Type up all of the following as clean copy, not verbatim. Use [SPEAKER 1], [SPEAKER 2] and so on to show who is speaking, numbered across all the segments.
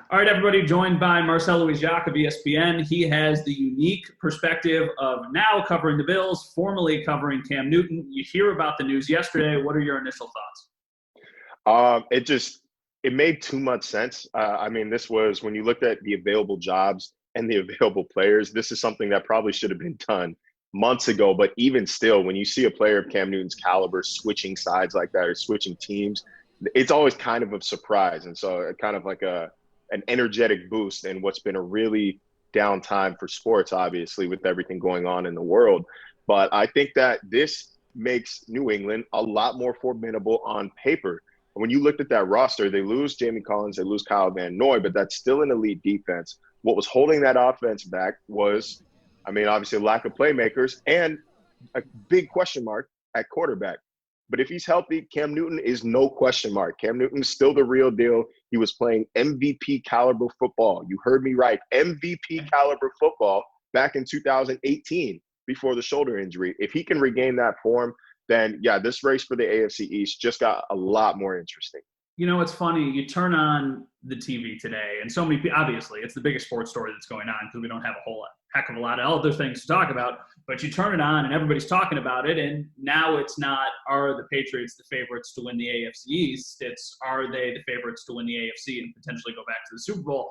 [SPEAKER 1] All right, everybody, joined by Marcel Louis-Jacques of ESPN. He has the unique perspective of now covering the Bills, formerly covering Cam Newton. You hear about the news yesterday. What are your initial thoughts?
[SPEAKER 2] It made too much sense. This was when you looked at the available jobs and the available players, this is something that probably should have been done months ago. But even still, when you see a player of Cam Newton's caliber switching sides like that or switching teams, it's always kind of a surprise. And so kind of like an energetic boost in what's been a really down time for sports, obviously, with everything going on in the world. But I think that this makes New England a lot more formidable on paper. When you looked at that roster, they lose Jamie Collins, they lose Kyle Van Noy, but that's still an elite defense. What was holding that offense back was, obviously, lack of playmakers and a big question mark at quarterback. But if he's healthy, Cam Newton is no question mark. Cam Newton is still the real deal. He was playing MVP caliber football. You heard me right. MVP caliber football back in 2018 before the shoulder injury. If he can regain that form, then yeah, this race for the AFC East just got a lot more interesting.
[SPEAKER 1] You know, it's funny. You turn on the TV today, and so many people, obviously, it's the biggest sports story that's going on because we don't have a whole heck of a lot of other things to talk about. But you turn it on, and everybody's talking about it. And now it's not, are the Patriots the favorites to win the AFC East? It's, are they the favorites to win the AFC and potentially go back to the Super Bowl?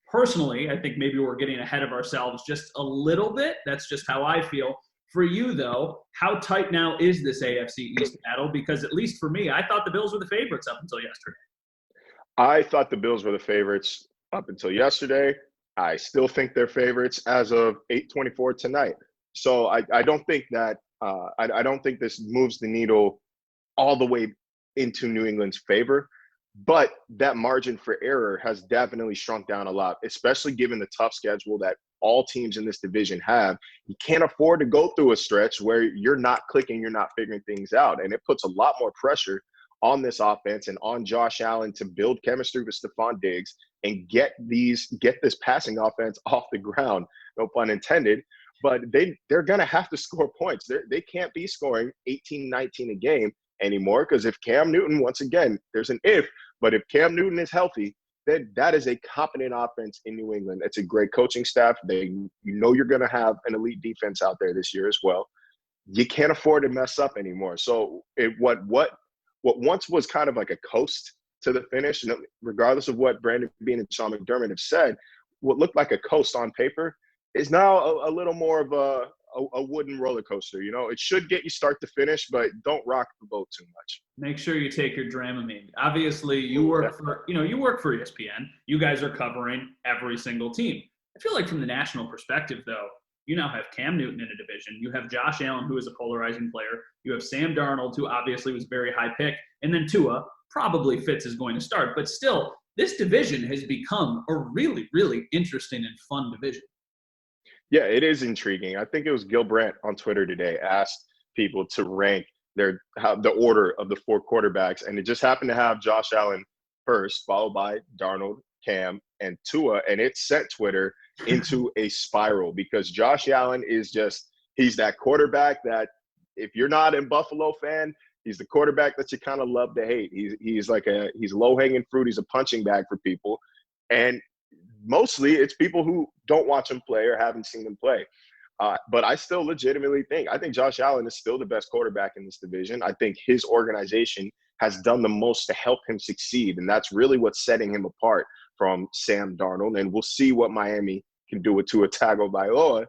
[SPEAKER 1] Personally, I think maybe we're getting ahead of ourselves just a little bit. That's just how I feel. For you, though, how tight now is this AFC East battle? Because at least for me, I thought the Bills were the favorites up until yesterday.
[SPEAKER 2] I thought the Bills were the favorites up until yesterday. I still think they're favorites as of 8:24 tonight. So I don't think that I don't think this moves the needle all the way into New England's favor. But that margin for error has definitely shrunk down a lot, especially given the tough schedule that all teams in this division have. You can't afford to go through a stretch where you're not clicking, you're not figuring things out. And it puts a lot more pressure on this offense and on Josh Allen to build chemistry with Stephon Diggs and get this passing offense off the ground, no pun intended. But they're going to have to score points. They can't be scoring 18, 19 a game anymore, because if Cam Newton, once again, there's an if, but if Cam Newton is healthy, then that is a competent offense in New England. It's a great coaching staff. You're going to have an elite defense out there this year as well. You can't afford to mess up anymore. So what once was kind of like a coast to the finish, and regardless of what Brandon Beane and Sean McDermott have said, what looked like a coast on paper is now a little more of a wooden roller coaster. You know, it should get you start to finish, but don't rock the boat too much.
[SPEAKER 1] Make sure you take your Dramamine. Obviously, you work for ESPN. You guys are covering every single team. I feel like from the national perspective, though, you now have Cam Newton in a division. You have Josh Allen, who is a polarizing player. You have Sam Darnold, who obviously was a very high pick. And then Tua, probably Fitz is going to start. But still, this division has become a really, really interesting and fun division.
[SPEAKER 2] Yeah, it is intriguing. I think it was Gil Brandt on Twitter today asked people to rank the order of the four quarterbacks, and it just happened to have Josh Allen first, followed by Darnold, Cam, and Tua, and it sent Twitter into a spiral because Josh Allen he's that quarterback that if you're not a Buffalo fan, he's the quarterback that you kind of love to hate. He's low-hanging fruit. He's a punching bag for people, and mostly it's people who don't watch him play or haven't seen him play. But I still legitimately think Josh Allen is still the best quarterback in this division. I think his organization has done the most to help him succeed, and that's really what's setting him apart from Sam Darnold. And we'll see what Miami can do with Tua Tagovailoa.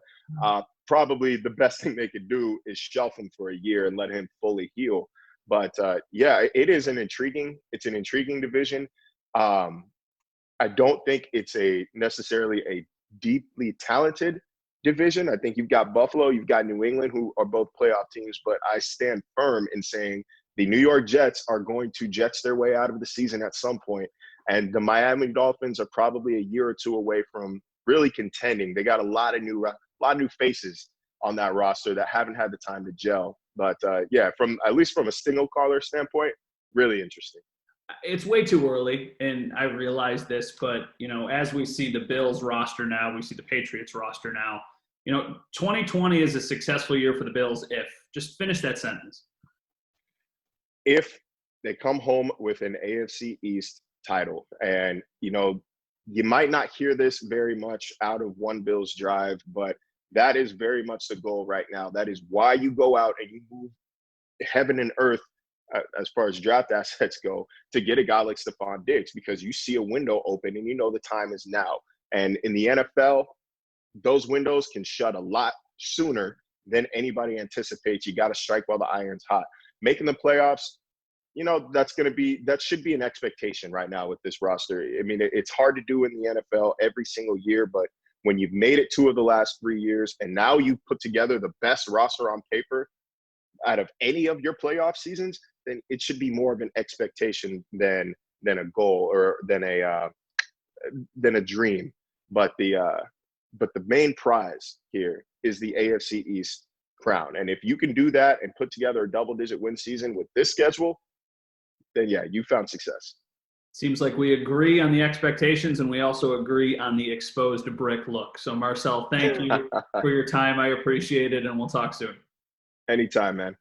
[SPEAKER 2] Probably the best thing they could do is shelf him for a year and let him fully heal. But it's an intriguing division. I don't think it's necessarily a deeply talented division. I think you've got Buffalo, you've got New England, who are both playoff teams, but I stand firm in saying the New York Jets are going to Jets their way out of the season at some point, and the Miami Dolphins are probably a year or two away from really contending. They got a lot of new faces on that roster that haven't had the time to gel. But at least from a single caller standpoint, really interesting.
[SPEAKER 1] It's way too early, and I realize this, but, as we see the Bills roster now, we see the Patriots roster now, 2020 is a successful year for the Bills just finish that sentence.
[SPEAKER 2] If they come home with an AFC East title and, you might not hear this very much out of One Bills Drive, but that is very much the goal right now. That is why you go out and you move heaven and earth as far as draft assets go to get a guy like Stephon Diggs, because you see a window open and you know the time is now. And in the NFL, those windows can shut a lot sooner than anybody anticipates. You got to strike while the iron's hot. Making the playoffs, that should be an expectation right now with this roster. I mean, it's hard to do in the NFL every single year, but when you've made it 2 of the last 3 years and now you've put together the best roster on paper out of any of your playoff seasons, then it should be more of an expectation than a goal or than a dream. But the main prize here is the AFC East crown. And if you can do that and put together a double-digit win season with this schedule, then yeah, you found success.
[SPEAKER 1] Seems like we agree on the expectations, and we also agree on the exposed brick look. So Marcel, thank you for your time. I appreciate it, and we'll talk soon.
[SPEAKER 2] Anytime, man.